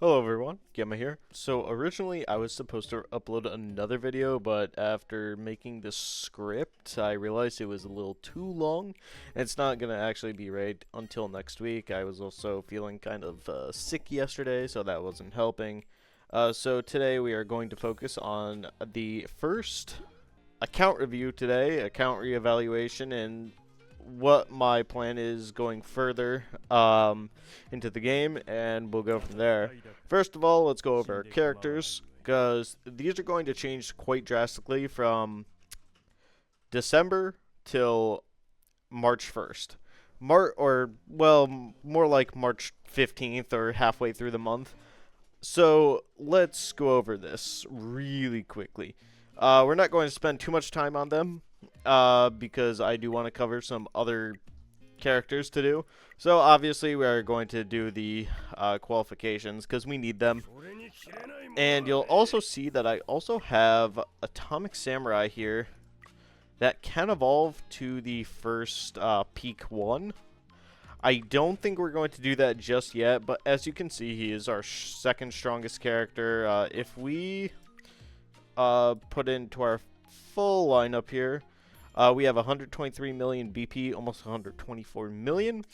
Hello everyone, Gamma here. So originally I was supposed to upload another video, but after making the script, I realized it was a little too long. And it's not going to actually be ready until next week. I was also feeling kind of sick yesterday, so that wasn't helping. So today we are going to focus on the first account review today, account reevaluation, and what my plan is going further into the game, and we'll go from there. First of all, let's go over our characters, because these are going to change quite drastically from December till March 1st. More like March 15th or halfway through the month. So let's go over this really quickly. We're not going to spend too much time on them because I do want to cover some other characters to do. So obviously we are going to do the qualifications because we need them. And you'll also see that I also have Atomic Samurai here that can evolve to the first peak 1. I don't think we're going to do that just yet, but as you can see, he is our second strongest character. If we put into our full lineup here, we have 123 million BP, almost 124 million,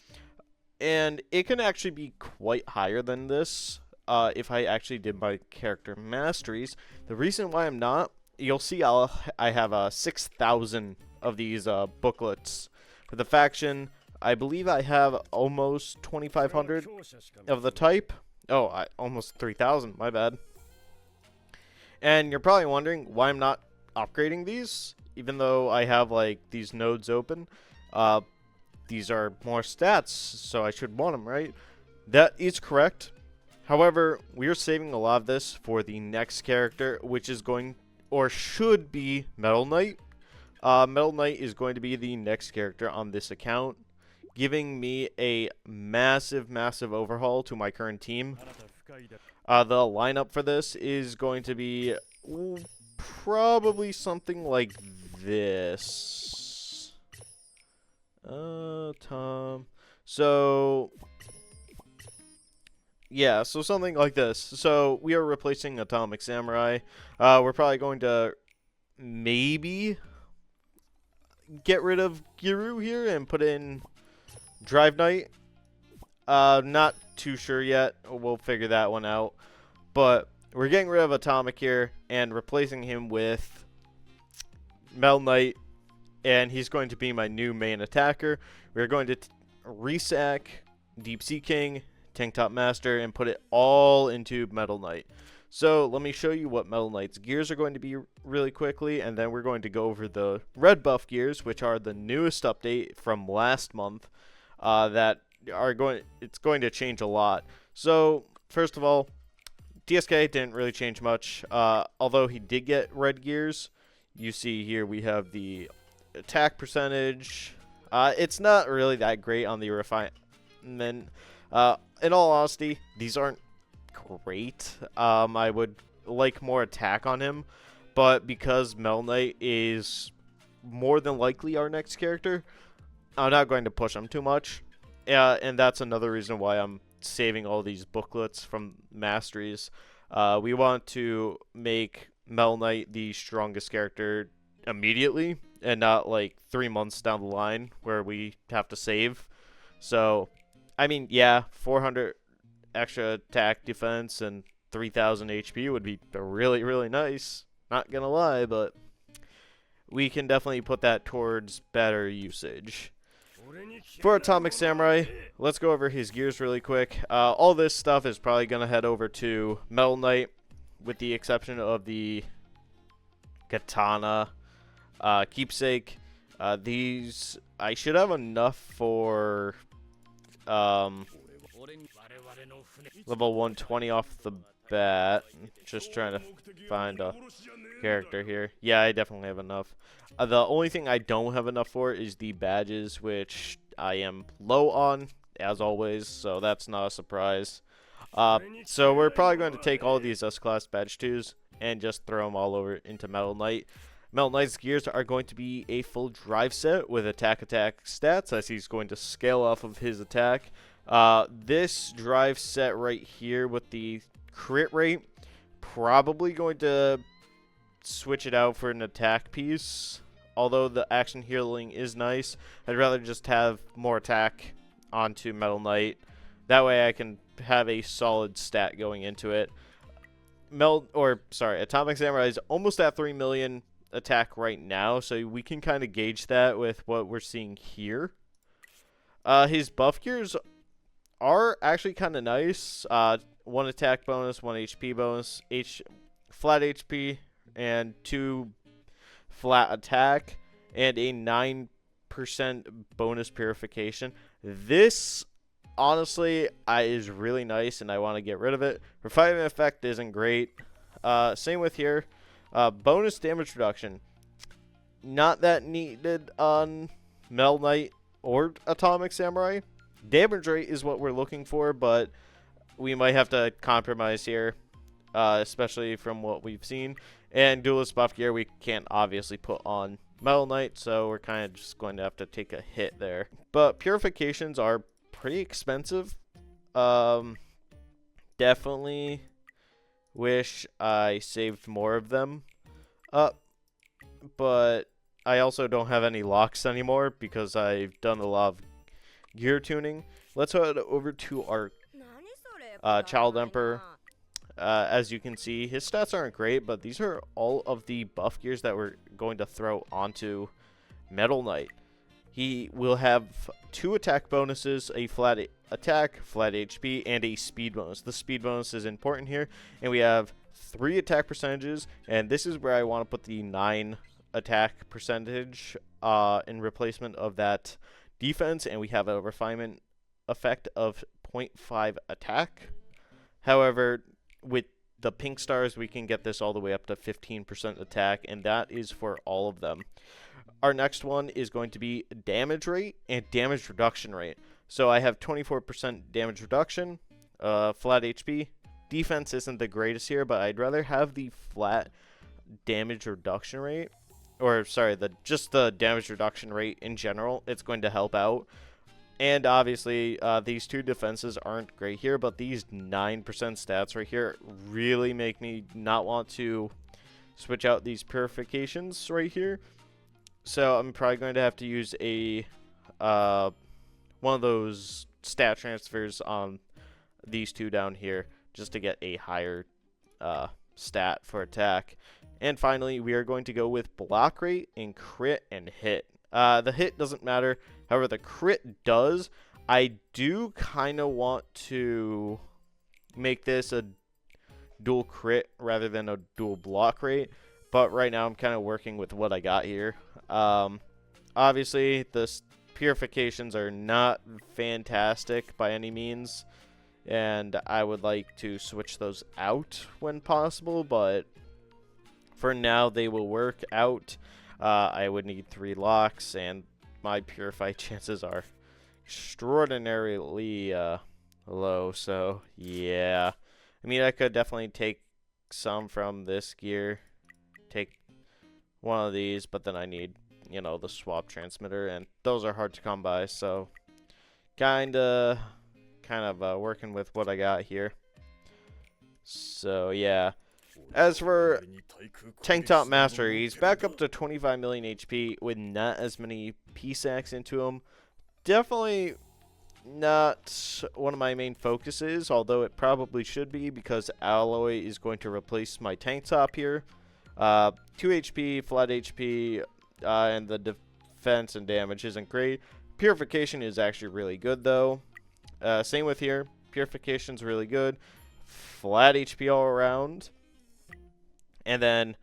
and it can actually be quite higher than this if I actually did my character masteries. The reason why I'm not, you'll see I have 6,000 of these booklets for the faction. I believe I have almost 2,500 of the type. Oh, almost 3,000, my bad. And you're probably wondering why I'm not upgrading these, even though I have like these nodes open. These are more stats, so I should want them, right? That is correct. However, we are saving a lot of this for the next character, which is going, or should be, Metal Knight. Metal Knight is going to be the next character on this account, giving me a massive overhaul to my current team. The lineup for this is going to be probably something like this. Tom. So, yeah, so something like this. So, we are replacing Atomic Samurai. We're probably going to maybe get rid of Giru here and put in Drive Knight. Not too sure yet. We'll figure that one out. But we're getting rid of Atomic here and replacing him with Metal Knight, and he's going to be my new main attacker. We're going to resack Deep Sea King, Tank Top Master, and put it all into Metal Knight. So let me show you what Metal Knight's gears are going to be really quickly, and then we're going to go over the red buff gears, which are the newest update from last month. It's going to change a lot. So first of all, DSK didn't really change much, although he did get red gears. You see here we have the attack percentage. It's not really that great on the refinement. In all honesty, these aren't great. I would like more attack on him, but because Metal Knight is more than likely our next character, I'm not going to push him too much. And that's another reason why I'm saving all these booklets from masteries. We want to make Metal Knight the strongest character immediately and not like 3 months down the line where we have to save. So, I mean, yeah, 400 extra attack, defense, and 3,000 HP would be really nice. Not gonna lie, but we can definitely put that towards better usage. For Atomic Samurai, let's go over his gears really quick. All this stuff is probably going to head over to Metal Knight, with the exception of the Katana Keepsake. These, I should have enough for level 120 off the bat. Just trying to find a character here. Yeah, I definitely have enough. The only thing I don't have enough for is the badges, which I am low on, as always, so that's not a surprise. So we're probably going to take all of these S-Class badge 2s and just throw them all over into Metal Knight. Metal Knight's gears are going to be a full drive set with attack stats, as he's going to scale off of his attack. This drive set right here with the crit rate, probably going to switch it out for an attack piece. Although the action healing is nice, I'd rather just have more attack onto Metal Knight. That way I can have a solid stat going into it. Atomic Samurai is almost at 3 million attack right now, so we can kind of gauge that with what we're seeing here. His buff gears are actually kind of nice. 1 attack bonus, 1 HP bonus, flat HP, and 2 flat attack, and a 9% bonus purification. This, honestly, is really nice, and I want to get rid of it. Refinement effect isn't great. Same with here. Bonus damage reduction. Not that needed on Metal Knight or Atomic Samurai. Damage rate is what we're looking for, but we might have to compromise here, especially from what we've seen. And Duelist buff gear we can't obviously put on Metal Knight, so we're kind of just going to have to take a hit there. But purifications are pretty expensive. Definitely wish I saved more of them up, but I also don't have any locks anymore because I've done a lot of gear tuning. Let's head over to our Child Emperor. As you can see, his stats aren't great, but these are all of the buff gears that we're going to throw onto Metal Knight. He will have 2 attack bonuses, a flat attack, flat HP, and a speed bonus. The speed bonus is important here, and we have 3 attack percentages, and this is where I want to put the 9 attack percentage in replacement of that defense, and we have a refinement effect of 0.5 attack. However, with the pink stars, we can get this all the way up to 15% attack, and that is for all of them. Our next one is going to be damage rate and damage reduction rate. So I have 24% damage reduction, flat HP. Defense isn't the greatest here, but I'd rather have the flat damage reduction rate, or sorry, just the damage reduction rate in general. It's going to help out. And obviously, these 2 defenses aren't great here, but these 9% stats right here really make me not want to switch out these purifications right here. So I'm probably going to have to use a one of those stat transfers on these 2 down here just to get a higher stat for attack. And finally, we are going to go with block rate and crit and hit. The hit doesn't matter. However, the crit does. I do kind of want to make this a dual crit rather than a dual block rate. But right now, I'm kind of working with what I got here. Obviously, the purifications are not fantastic by any means. And I would like to switch those out when possible. But for now, they will work out. I would need 3 locks, and my purified chances are extraordinarily low. So, yeah. I mean, I could definitely take some from this gear, take one of these, but then I need, the swap transmitter, and those are hard to come by. So, kind of working with what I got here. So, yeah. As for Tank Top Master, he's back up to 25 million HP with not as many P-Sacks into him. Definitely not one of my main focuses, although it probably should be because Alloy is going to replace my Tank Top here. 2 HP, flat HP, and the defense and damage isn't great. Purification is actually really good, though. Same with here. Purification's really good. Flat HP all around. And then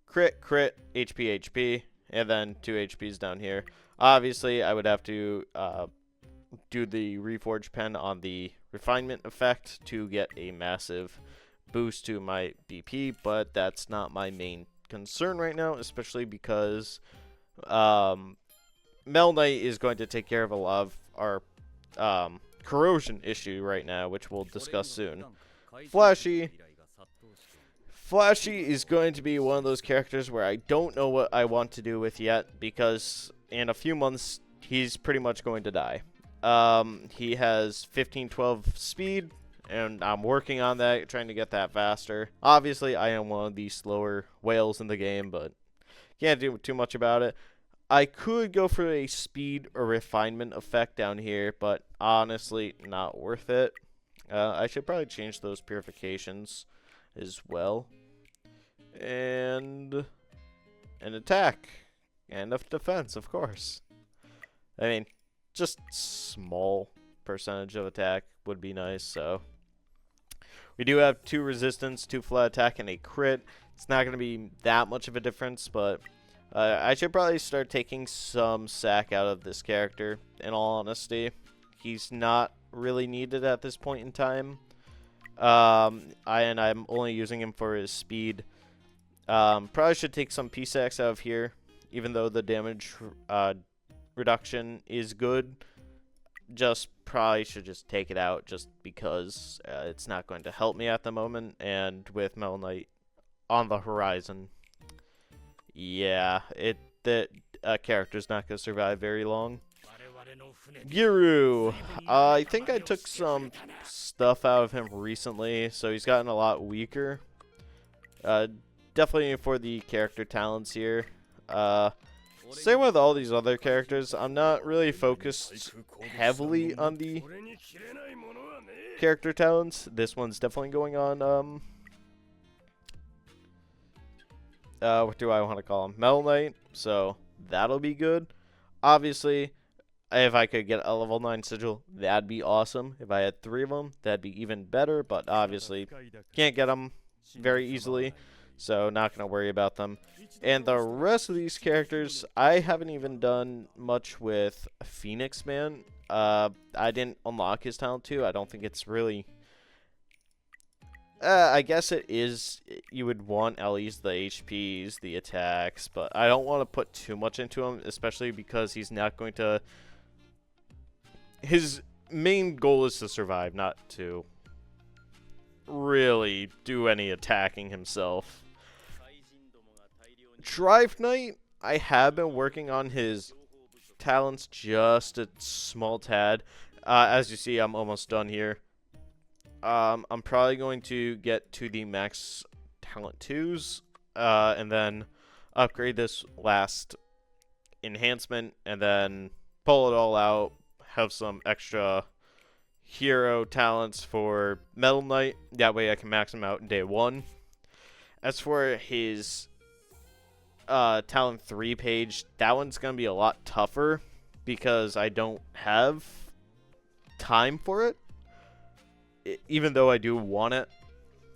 crit, HP, HP, and then 2 HPs down here. Obviously, I would have to do the Reforge Pen on the refinement effect to get a massive boost to my BP, but that's not my main concern right now, especially because Metal Knight is going to take care of a lot of our corrosion issue right now, which we'll discuss soon. Flashy is going to be one of those characters where I don't know what I want to do with yet, because in a few months, he's pretty much going to die. He has 15-12 speed, and I'm working on that, trying to get that faster. Obviously, I am one of the slower whales in the game, but can't do too much about it. I could go for a speed or refinement effect down here, but honestly, not worth it. I should probably change those purifications as well. And an attack. And a defense, of course. I mean, just small percentage of attack would be nice, so. We do have 2 resistance, 2 flat attack, and a crit. It's not going to be that much of a difference, but I should probably start taking some sack out of this character, in all honesty. He's not really needed at this point in time. I'm only using him for his speed. Probably should take some P-Sacks out of here, even though the damage reduction is good. Just probably should just take it out just because it's not going to help me at the moment, and with Metal Knight on the horizon, yeah, that character's not going to survive very long. Giru, I think I took some stuff out of him recently, so he's gotten a lot weaker. Definitely for the character talents here. Same with all these other characters. I'm not really focused heavily on the character talents. This one's definitely going on, what do I want to call him? Metal Knight. So that'll be good. Obviously, if I could get a level 9 sigil, that'd be awesome. If I had 3 of them, that'd be even better. But obviously, can't get them very easily. So not going to worry about them. And the rest of these characters, I haven't even done much with Phoenix Man. I didn't unlock his talent too. I don't think it's really... I guess it is. You would want at least the HPs, the attacks. But I don't want to put too much into him, especially because he's not going to... His main goal is to survive, not to really do any attacking himself. Drive Knight, I have been working on his talents just a small tad. As you see, I'm almost done here. I'm probably going to get to the max talent 2s, and then upgrade this last enhancement, and then pull it all out, have some extra hero talents for Metal Knight. That way I can max him out in day 1. As for his talent 3 page, that one's going to be a lot tougher because I don't have time for it, even though I do want it.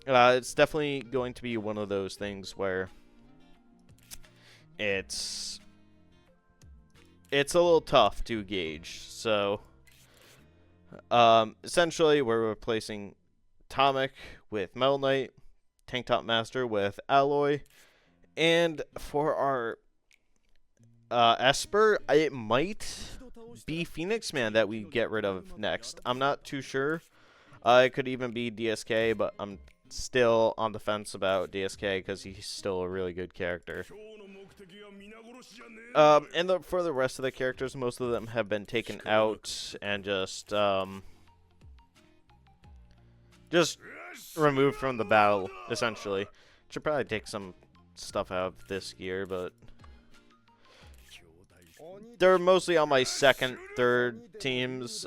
It's definitely going to be one of those things where it's a little tough to gauge. So essentially we're replacing Atomic with Metal Knight, Tank Top Master with Alloy, and for our Esper, it might be Phoenix Man that we get rid of next. I'm not too sure. It could even be DSK, but I'm still on the fence about DSK because he's still a really good character. And for the rest of the characters, most of them have been taken out and just removed from the battle, essentially. Should probably take some stuff out of this gear, but they're mostly on my second, third teams,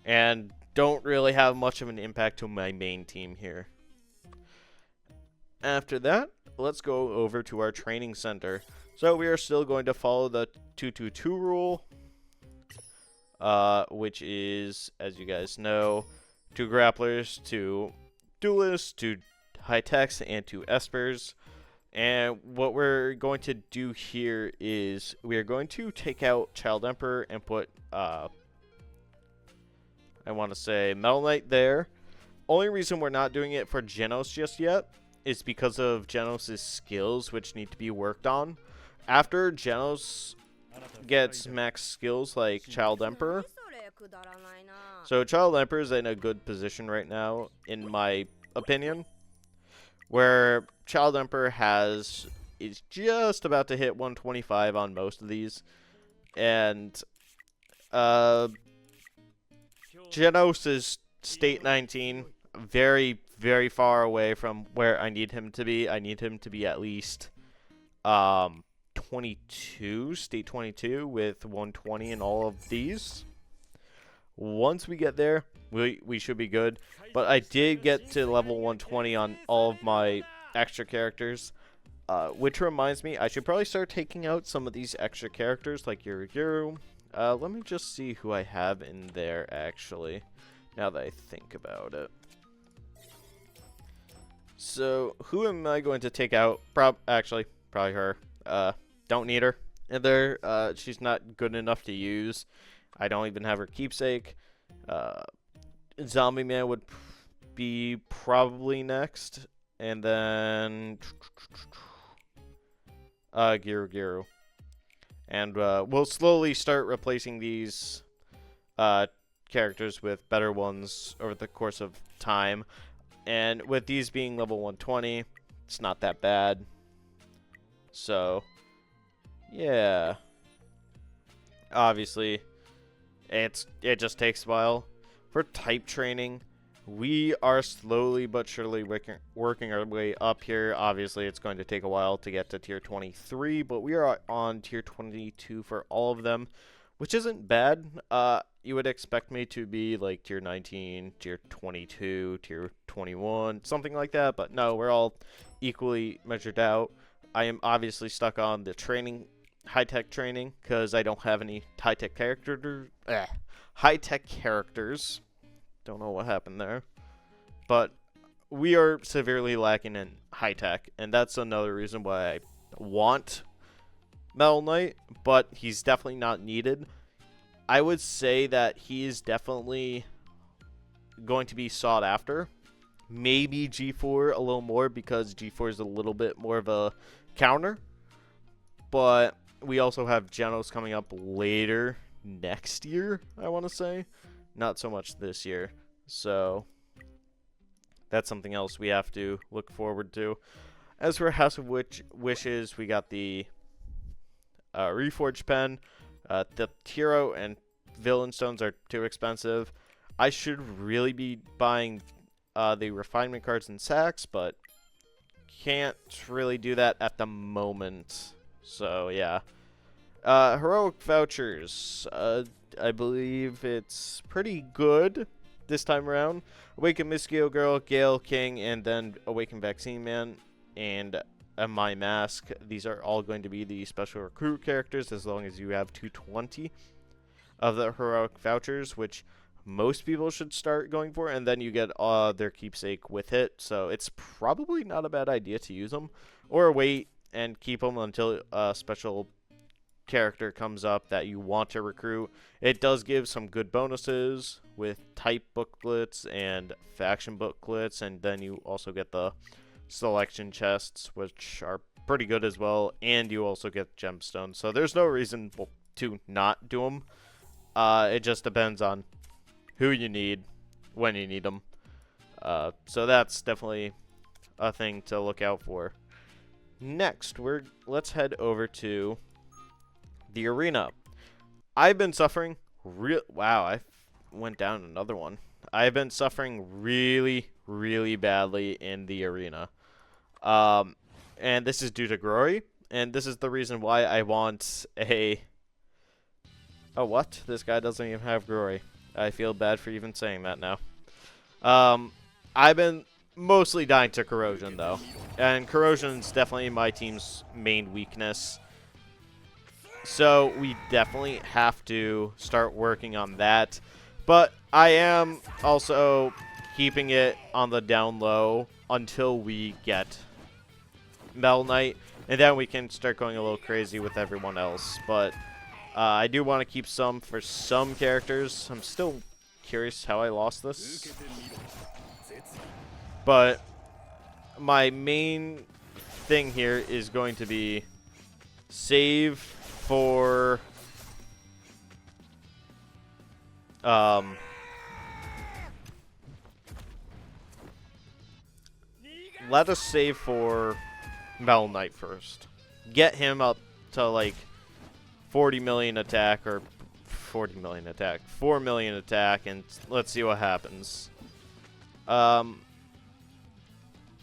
and don't really have much of an impact to my main team here. After that, let's go over to our training center. So we are still going to follow the 2-2-2 rule, which is, as you guys know, 2 grapplers, 2 duelists, 2 high-techs, and 2 espers. And what we're going to do here is we are going to take out Child Emperor and put, I want to say, Metal Knight there. Only reason we're not doing it for Genos just yet is because of Genos' skills, which need to be worked on. After Genos gets max skills like Child Emperor. So Child Emperor is in a good position right now, in my opinion, where Child Emperor is just about to hit 125 on most of these, and Genos is state 19, very, very far away from where I need him to be. I need him to be at least 22, state 22 with 120 in all of these. Once we get there, we should be good. But I did get to level 120 on all of my extra characters. Which reminds me, I should probably start taking out some of these extra characters like Yuru. Let me just see who I have in there, actually, now that I think about it. So, who am I going to take out? Actually, probably her. Don't need her in there. She's not good enough to use. I don't even have her keepsake. Zombie Man would be probably next. And then Giru. And we'll slowly start replacing these characters with better ones over the course of time. And with these being level 120, it's not that bad. So, yeah. Obviously, it just takes a while. For type training, we are slowly but surely working our way up here. Obviously, it's going to take a while to get to tier 23, but we are on tier 22 for all of them, which isn't bad. You would expect me to be like tier 19, tier 22, tier 21, something like that, but no, we're all equally measured out. I am obviously stuck on the training, high-tech training, because I don't have any high-tech characters. Don't know what happened there. But we are severely lacking in high-tech, and that's another reason why I want Metal Knight, but he's definitely not needed. I would say that he is definitely going to be sought after. Maybe G4 a little more, because G4 is a little bit more of a counter. But we also have Genos coming up later next year, I want to say. Not so much this year. So that's something else we have to look forward to. As for House of Wishes, we got the Reforged Pen. The Tiro and Villain Stones are too expensive. I should really be buying the Refinement cards in sacks, but can't really do that at the moment. So, yeah. Heroic Vouchers. I believe it's pretty good this time around. Awaken Miskio Girl, Gale King, and then Awaken Vaccine Man, and My Mask. These are all going to be the special recruit characters as long as you have 220 of the Heroic Vouchers, which most people should start going for, and then you get their keepsake with it. So it's probably not a bad idea to use them, or wait and keep them until a special character comes up that you want to recruit. It does give some good bonuses with type booklets and faction booklets, and then you also get the selection chests, which are pretty good as well, and you also get gemstones. So there's no reason to not do them. It just depends on who you need, when you need them. So that's definitely a thing to look out for. Next, let's head over to the arena. I've been suffering wow, I went down another one. I've been suffering really, really badly in the arena. And this is due to Glory, and this is the reason why I want a... Oh, what? This guy doesn't even have Glory. I feel bad for even saying that now. I've been mostly dying to Corrosion, though. And Corrosion's definitely my team's main weakness. So we definitely have to start working on that. But I am also keeping it on the down low until we get Metal Knight. And then we can start going a little crazy with everyone else. But I do want to keep some for some characters. I'm still curious how I lost this. But my main thing here is going to be save for let us save for Metal Knight first. Get him up to like 40 million attack or 40 million attack. 4 million attack, and let's see what happens.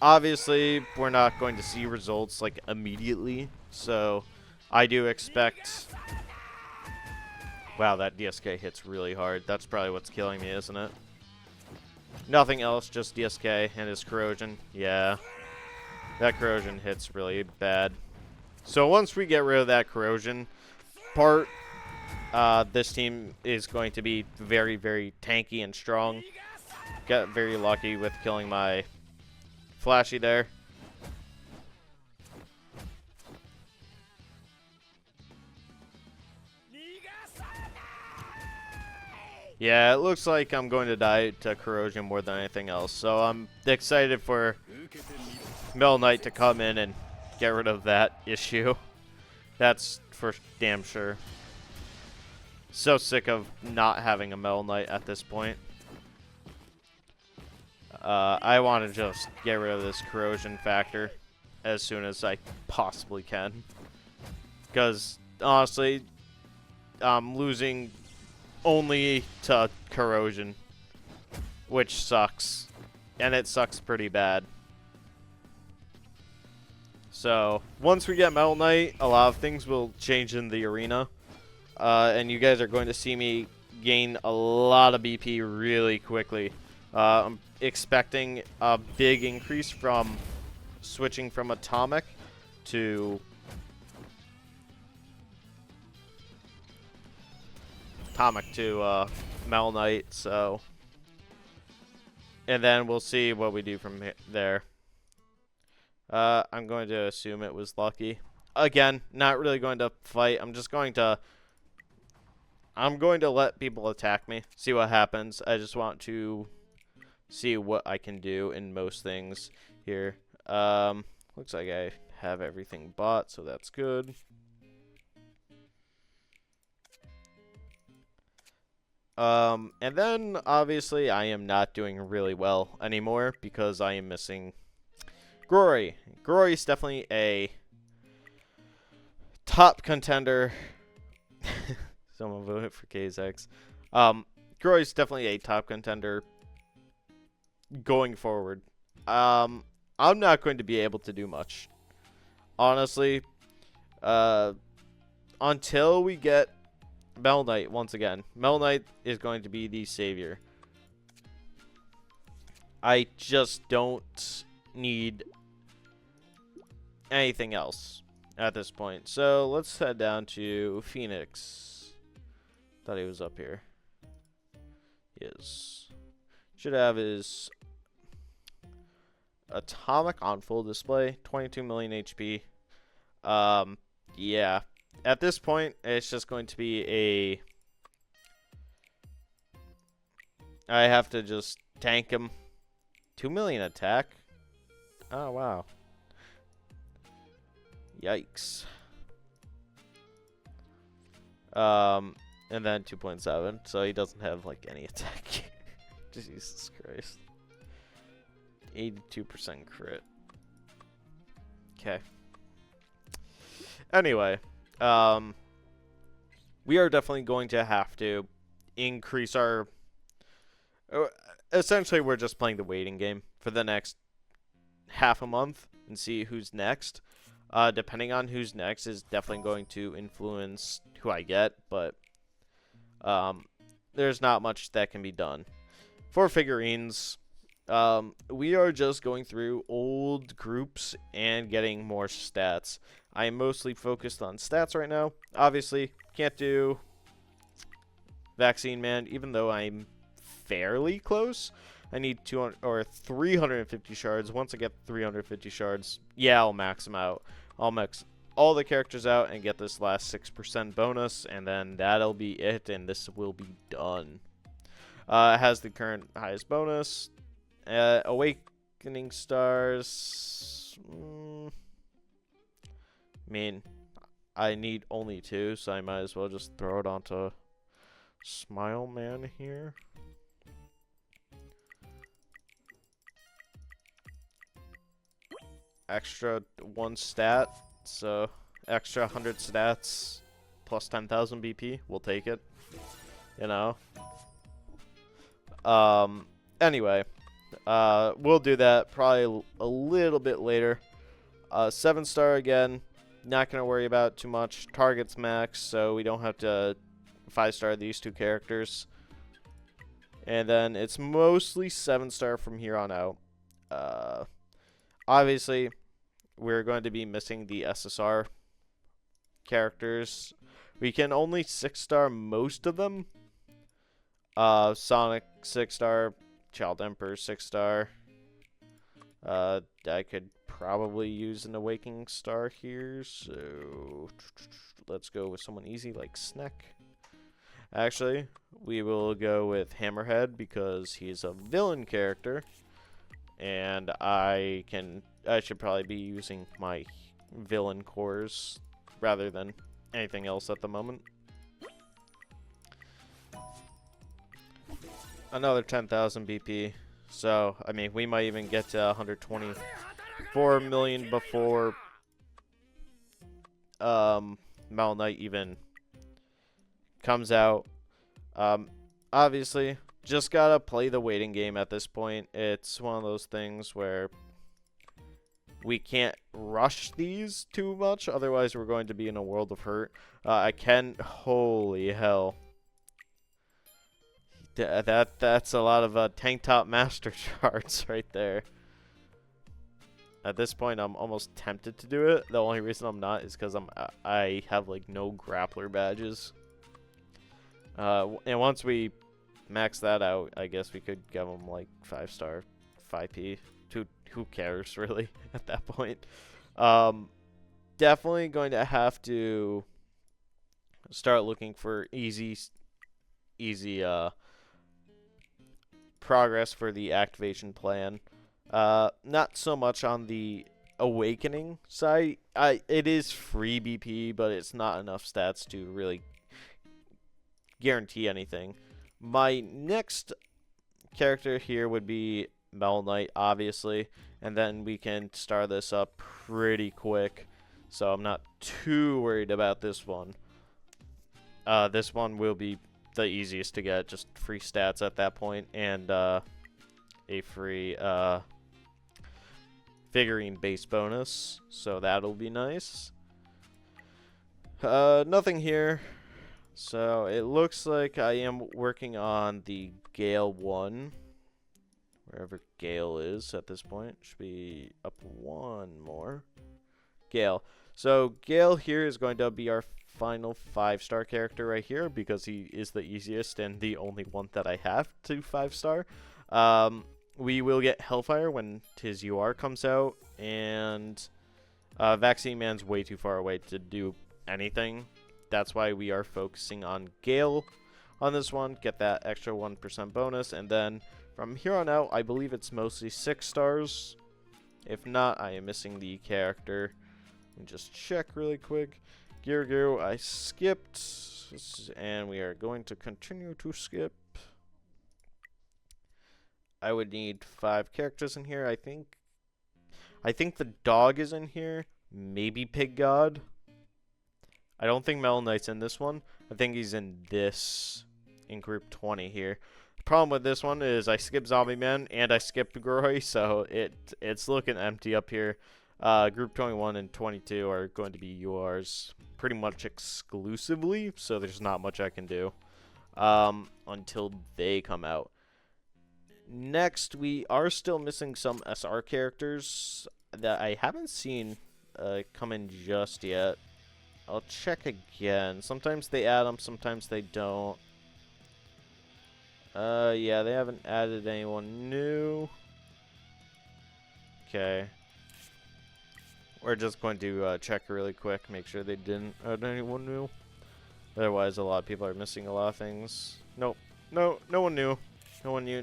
Obviously, we're not going to see results, like, immediately, so I do expect... Wow, that DSK hits really hard. That's probably what's killing me, isn't it? Nothing else, just DSK and his corrosion. Yeah, that corrosion hits really bad. So once we get rid of that corrosion part, this team is going to be very, very tanky and strong. Got very lucky with killing my Flashy there. Yeah, it looks like I'm going to die to corrosion more than anything else. So I'm excited for Mel Knight to come in and get rid of that issue. That's for damn sure. So sick of not having a Mel Knight at this point. I want to just get rid of this corrosion factor as soon as I possibly can. Because, honestly, I'm losing only to corrosion, which sucks. And it sucks pretty bad. So, once we get Metal Knight, a lot of things will change in the arena. And you guys are going to see me gain a lot of BP really quickly. I'm expecting a big increase from switching from Atomic to Metal Knight, so, and then we'll see what we do from there. I'm going to assume it was lucky. Again, not really going to fight. I'm going to let people attack me, see what happens. I just want to see what I can do in most things here. Looks like I have everything bought, so that's good. And then, obviously, I am not doing really well anymore because I am missing Grory. Grory is definitely a top contender. Someone voted for KZX. Grory is definitely a top contender going forward. I'm not going to be able to do much, honestly, until we get Mel Knight once again. Mel Knight is going to be the savior. I just don't need anything else at this point. So let's head down to Phoenix. Thought he was up here. He is. Should have his Atomic on full display. 22 million HP. Yeah. At this point, it's just going to be I have to just tank him. 2 million attack. Oh, wow. Yikes. And then 2.7, so he doesn't have, like, any attack. Jesus Christ. 82% crit. Okay. Anyway. We are definitely going to have to increase our... essentially, we're just playing the waiting game for the next half a month and see who's next. Depending on who's next is definitely going to influence who I get, but there's not much that can be done. For figurines, we are just going through old groups and getting more stats. I am mostly focused on stats right now. Obviously, can't do Vaccine Man, even though I'm fairly close. I need 200 or 350 shards. Once I get 350 shards, yeah, I'll max them out. I'll max all the characters out and get this last 6% bonus, and then that'll be it, and this will be done. It has the current highest bonus. Awakening Stars. I mean, I need only 2, so I might as well just throw it onto Smile Man here. Extra 1 stat, so extra 100 stats plus 10,000 BP. We'll take it. you know? Anyway, we'll do that probably a little bit later. 7-star again, not going to worry about too much. Target's max, so we don't have to 5-star these two characters. And then it's mostly 7-star from here on out. Obviously, we're going to be missing the SSR characters. We can only 6-star most of them. Sonic 6-star, Child Emperor 6-star. I could probably use an Awakening Star here, so let's go with someone easy like Snack. Actually, we will go with Hammerhead because he's a villain character, and I should probably be using my villain cores rather than anything else at the moment. Another 10,000 BP. So, I mean, we might even get to 124 million before Metal Knight even comes out. Obviously, just gotta play the waiting game at this point. It's one of those things where we can't rush these too much, otherwise we're going to be in a world of hurt. Holy hell. That's a lot of tank top master charts right there. At this point, I'm almost tempted to do it. The only reason I'm not is because I have like no grappler badges. And once we max that out, I guess we could give them like 5-star, 5P. Who cares really at that point? Definitely going to have to start looking for easy progress for the activation plan. Not so much on the Awakening side. It is free BP, but it's not enough stats to really guarantee anything. My next character here would be Metal Knight, obviously, and then we can start this up pretty quick, so I'm not too worried about this one. This one will be the easiest to get, just free stats at that point, and a free figurine base bonus, so that'll be nice. Nothing here, so it looks like I am working on the Gale 1, wherever Gale is at this point. Should be up one more. Gale. So Gale here is going to be our final 5-star character right here because he is the easiest and the only one that I have to 5-star. We will get Hellfire when his UR comes out, and Vaccine Man's way too far away to do anything. That's why we are focusing on Gale on this one. Get that extra 1% bonus, and then from here on out, I believe it's mostly 6 stars. If not, I am missing the character. Let me just check really quick. Girgu, I skipped, and we are going to continue to skip. I would need 5 characters in here. I think the dog is in here. Maybe Pig God. I don't think Metal Knight's in this one. I think he's in this, in group 20 here. The problem with this one is I skipped Zombie Man and I skipped Groy, so it's looking empty up here. Group 21 and 22 are going to be URs pretty much exclusively, so there's not much I can do until they come out. Next, we are still missing some SR characters that I haven't seen come in just yet. I'll check again. Sometimes they add them, sometimes they don't. Yeah, they haven't added anyone new. Okay. We're just going to check really quick, make sure they didn't add anyone new. Otherwise, a lot of people are missing a lot of things. Nope. No one new. No one new.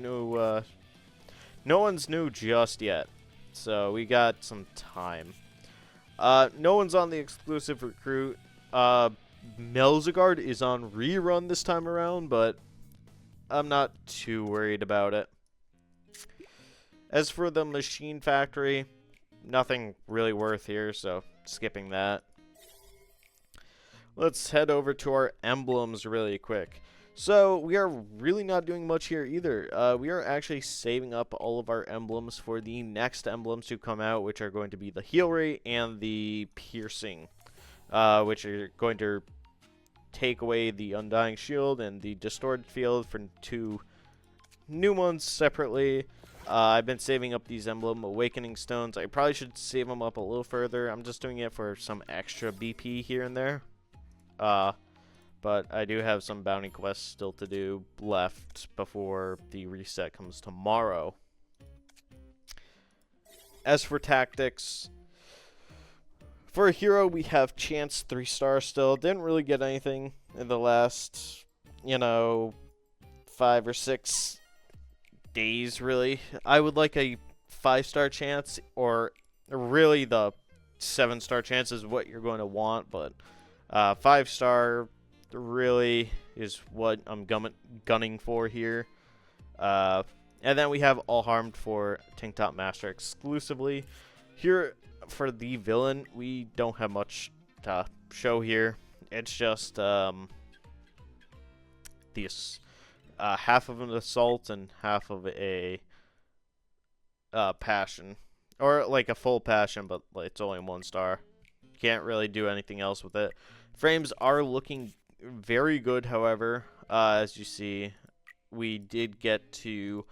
No one's new just yet. So we got some time. No one's on the exclusive recruit. Melzigard is on rerun this time around, but I'm not too worried about it. As for the Machine Factory, nothing really worth here, so skipping that. Let's head over to our emblems really quick. So we are really not doing much here either. We are actually saving up all of our emblems for the next emblems to come out, which are going to be the heal rate and the piercing, which are going to take away the undying shield and the distorted field for 2 new ones separately. I've been saving up these emblem awakening stones. I probably should save them up a little further. I'm just doing it for some extra BP here and there. But I do have some bounty quests still to do left before the reset comes tomorrow. As for tactics, for a hero, we have Chance 3-star still. Didn't really get anything in the last, 5 or 6 days, really. I would like a 5-star Chance, or really the 7-star Chance is what you're going to want, but 5-star really is what I'm gunning for here. And then we have All Harmed for Tank Top Master exclusively. Here, for the villain, we don't have much to show here. It's just this half of an assault and half of a passion, or like a full passion, but it's only 1 star. Can't really do anything else with it. Frames are looking very good, however. As you see, we did get to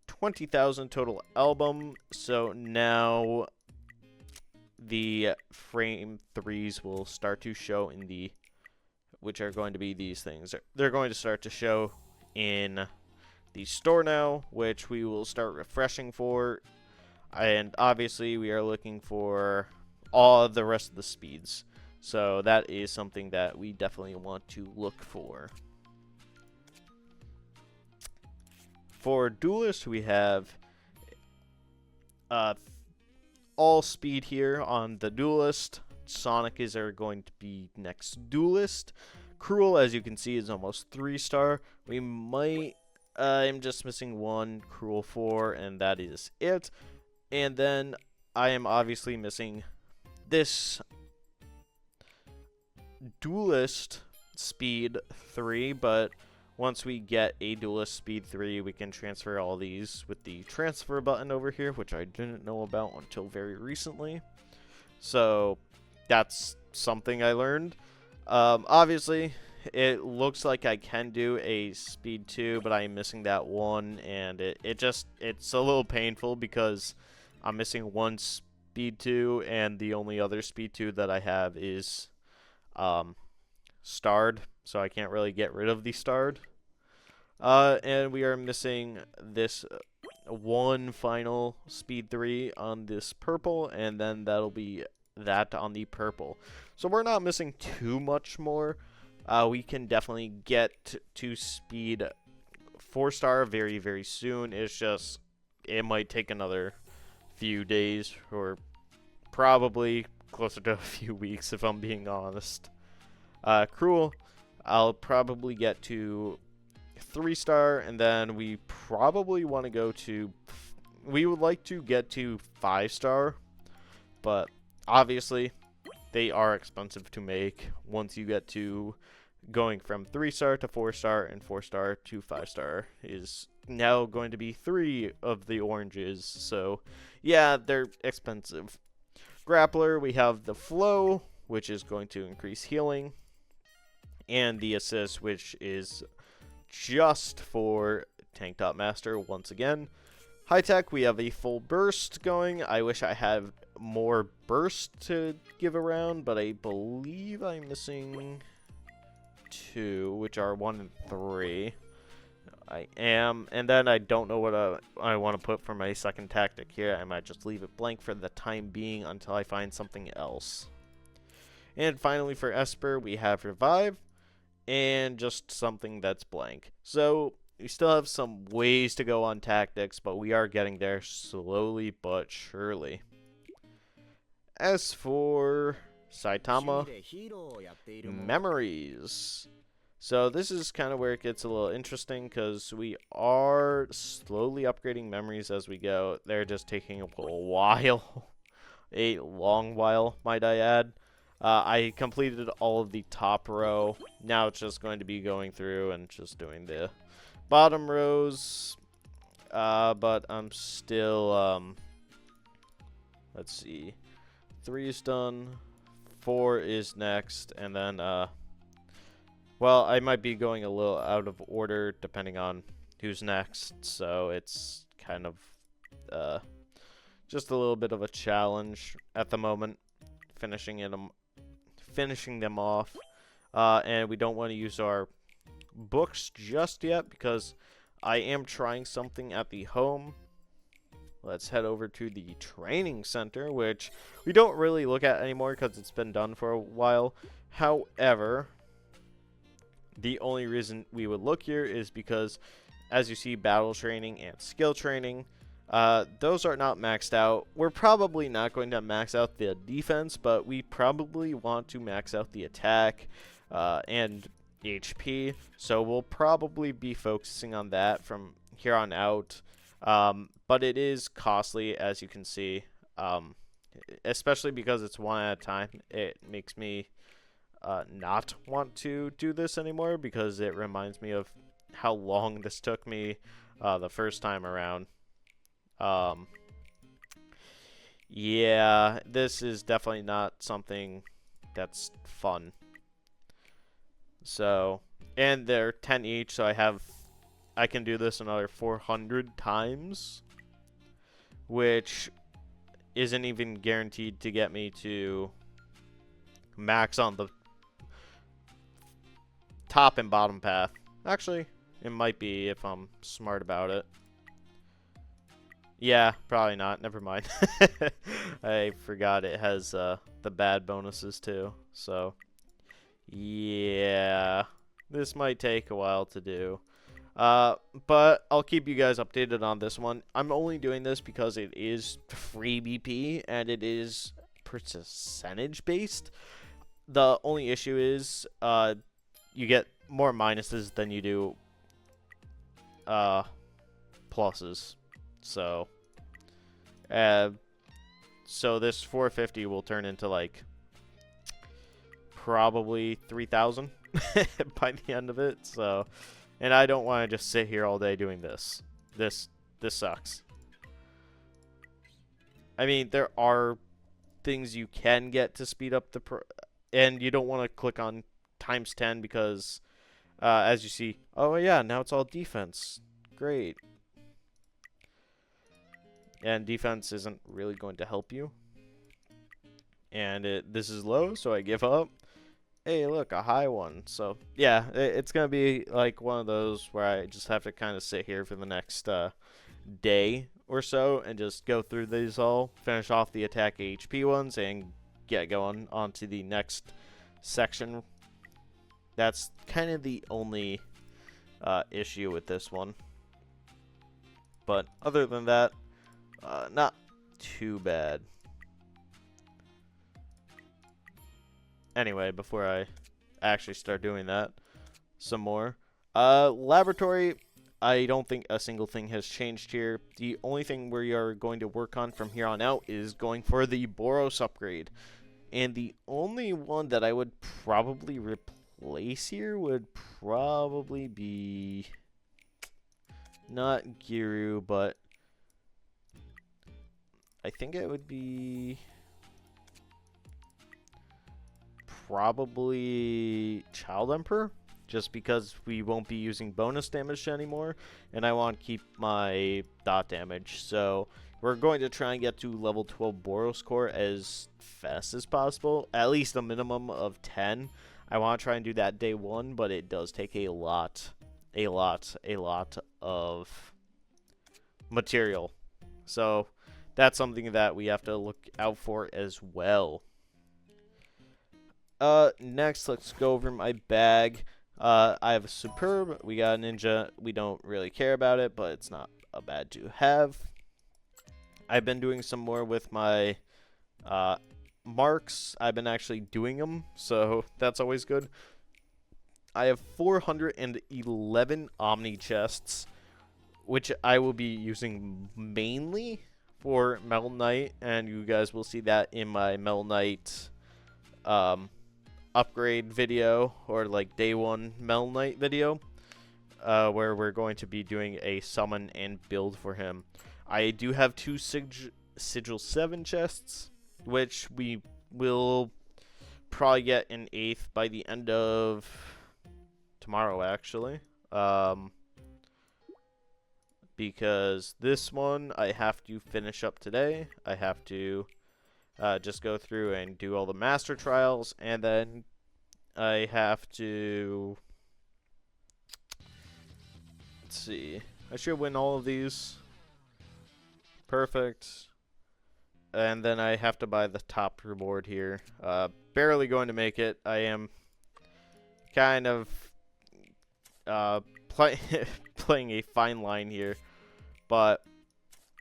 20,000 total album, so now the frame 3s will start to show in the, which are going to be these things. They're going to start to show in the store now, which we will start refreshing for, and obviously we are looking for all of the rest of the speeds. So that is something that we definitely want to look for. For Duelist, we have all speed here on the Duelist. Sonic is going to be next Duelist. Cruel, as you can see, is almost 3-star. We might... I'm just missing 1, Cruel 4, and that is it. And then I am obviously missing this Duelist speed 3, but once we get a Duelist speed 3, we can transfer all these with the transfer button over here, which I didn't know about until very recently. So that's something I learned. Obviously, it looks like I can do a speed 2, but I'm missing that 1, and it's a little painful because I'm missing 1 speed 2, and the only other speed 2 that I have is starred, so I can't really get rid of the starred. And we are missing this 1 final speed 3 on this purple, and then that'll be that on the purple. So we're not missing too much more. We can definitely get to speed 4-star very, very soon. It's just, it might take another few days, or probably closer to a few weeks if I'm being honest. Cruel, I'll probably get to 3-star, and then we probably want to go to, we would like to get to 5-star, but obviously they are expensive to make. Once you get to going from 3-star to 4-star, and 4-star to 5-star is now going to be 3 of the oranges, so yeah, they're expensive. Grappler, we have the flow, which is going to increase healing, and the assist, which is just for Tank Top Master once again. High Tech, we have a full burst going. I wish I had more burst to give around, but I believe I'm missing 2, which are 1 and 3. I am, and then I don't know what I want to put for my second tactic here. I might just leave it blank for the time being until I find something else. And finally for Esper, we have Revive, and just something that's blank. So we still have some ways to go on tactics, but we are getting there slowly but surely. As for Saitama Memories, so this is kind of where it gets a little interesting, because we are slowly upgrading memories as we go. They're just taking a while, a long while, might I add. I completed all of the top row. Now it's just going to be going through and just doing the bottom rows. But I'm still, let's see. 3 is done. 4 is next. And then, well, I might be going a little out of order depending on who's next. So it's kind of, just a little bit of a challenge at the moment. Finishing them off. And we don't want to use our books just yet because I am trying something at the home. Let's head over to the training center, which we don't really look at anymore because it's been done for a while. However, the only reason we would look here is because, as you see, battle training and skill training, those are not maxed out. We're probably not going to max out the defense, but we probably want to max out the attack and HP. So we'll probably be focusing on that from here on out. But it is costly, as you can see, especially because it's one at a time. It makes me not want to do this anymore because it reminds me of how long this took me the first time around. Yeah, this is definitely not something that's fun. So, and they're 10 each, so I can do this another 400 times, which isn't even guaranteed to get me to max on the top and bottom path. Actually, it might be if I'm smart about it. Yeah, probably not. Never mind. I forgot it has the bad bonuses too. So, yeah, this might take a while to do. But I'll keep you guys updated on this one. I'm only doing this because it is free BP and it is percentage based. The only issue is you get more minuses than you do pluses. So this 450 will turn into like probably 3,000 by the end of it. So, and I don't want to just sit here all day doing this. This sucks. I mean, there are things you can get to speed up and you don't want to click on times 10 because as you see, oh yeah, now it's all defense. Great. And defense isn't really going to help you. And this is low, so I give up. Hey, look, a high one. So, yeah, it's going to be like one of those where I just have to kind of sit here for the next day or so and just go through these all, finish off the attack HP ones, and get going on to the next section. That's kind of the only issue with this one. But other than that, not too bad. Anyway, before I actually start doing that some more. Laboratory, I don't think a single thing has changed here. The only thing we are going to work on from here on out is going for the Boros upgrade. And the only one that I would probably replace here would probably be not Giru, but I think it would be probably Child Emperor, just because we won't be using bonus damage anymore, and I want to keep my dot damage. So we're going to try and get to level 12 Boros core as fast as possible, at least a minimum of 10. I want to try and do that day 1, but it does take a lot of material. So that's something that we have to look out for as well. Next, let's go over my bag. I have a Superb. We got a Ninja. We don't really care about it, but it's not a bad to have. I've been doing some more with my marks. I've been actually doing them, so that's always good. I have 411 Omni chests, which I will be using mainly for Metal Knight, and you guys will see that in my Metal Knight upgrade video, or like day 1 Mel Knight video, where we're going to be doing a summon and build for him. I do have 2 Sigil 7 chests, which we will probably get an 8th by the end of tomorrow, actually. Because this one I have to finish up today. I have to just go through and do all the master trials, and then I have to, let's see, I should win all of these. Perfect. And then I have to buy the top reward here. Barely going to make it. I am kind of playing a fine line here, but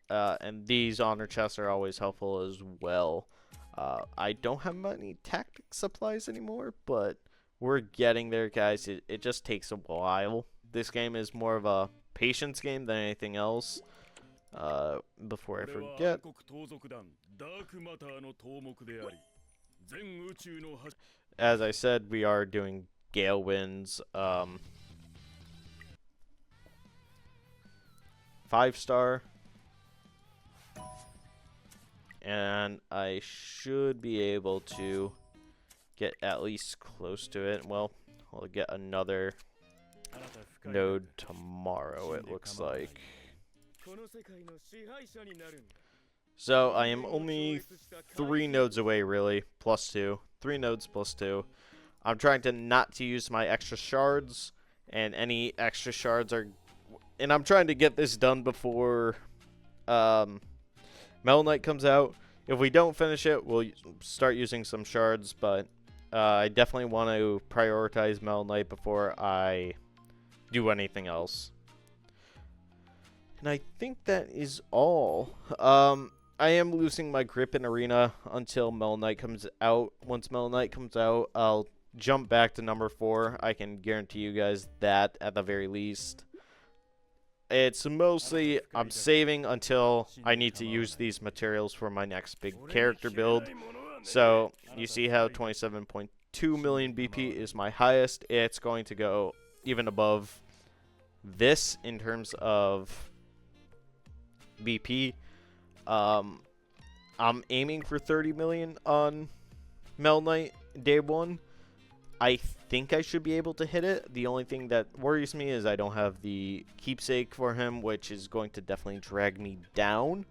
and these honor chests are always helpful as well. I don't have many tactic supplies anymore, but we're getting there, guys. It just takes a while. This game is more of a patience game than anything else. Before I forget, as I said, we are doing Gale Winds, 5-star, and I should be able to get at least close to it. Well, I'll get another node tomorrow, it looks like. So I am only 3 nodes away, really, plus 2. 3 nodes plus 2. I'm trying to not to use my extra shards, and any extra shards are, and I'm trying to get this done before Mel Knight comes out. If we don't finish it, we'll start using some shards, but I definitely want to prioritize Mel Knight before I do anything else. And I think that is all. I am losing my grip in Arena until Mel Knight comes out. Once Mel Knight comes out, I'll jump back to number 4. I can guarantee you guys that at the very least. It's mostly I'm saving until I need to use these materials for my next big character build. So you see how 27.2 million BP is my highest. It's going to go even above this in terms of BP. I'm aiming for 30 million on Mel Knight day 1. I think I should be able to hit it. The only thing that worries me is I don't have the keepsake for him, which is going to definitely drag me down.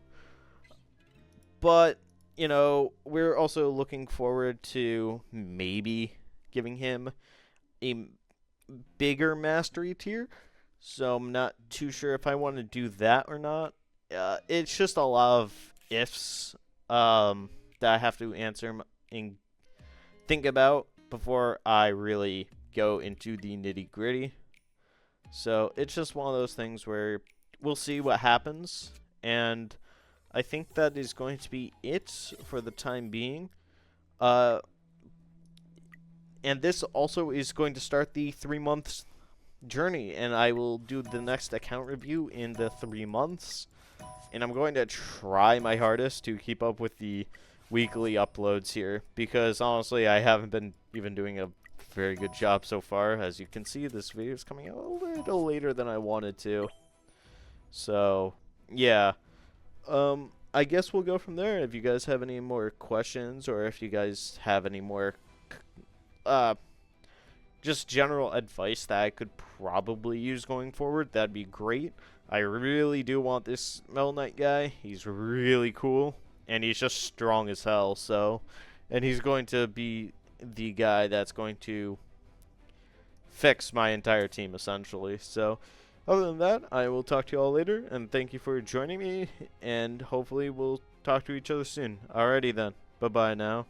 But, you know, we're also looking forward to maybe giving him a bigger mastery tier. So I'm not too sure if I want to do that or not. It's just a lot of ifs that I have to answer and think about before I really go into the nitty-gritty. So it's just one of those things where we'll see what happens, and I think that is going to be it for the time being. And this also is going to start the 3 months journey, and I will do the next account review in the 3 months. And I'm going to try my hardest to keep up with the weekly uploads here, because honestly I haven't been even doing a very good job so far. As you can see, this video is coming out a little later than I wanted to. So yeah, I guess we'll go from there. If you guys have any more questions, or if you guys have any more just general advice that I could probably use going forward, that'd be great. I really do want this Mel Knight guy. He's really cool, and he's just strong as hell. So, and he's going to be the guy that's going to fix my entire team, essentially. So, other than that, I will talk to you all later, and thank you for joining me, and hopefully we'll talk to each other soon. Alrighty then. Bye-bye now.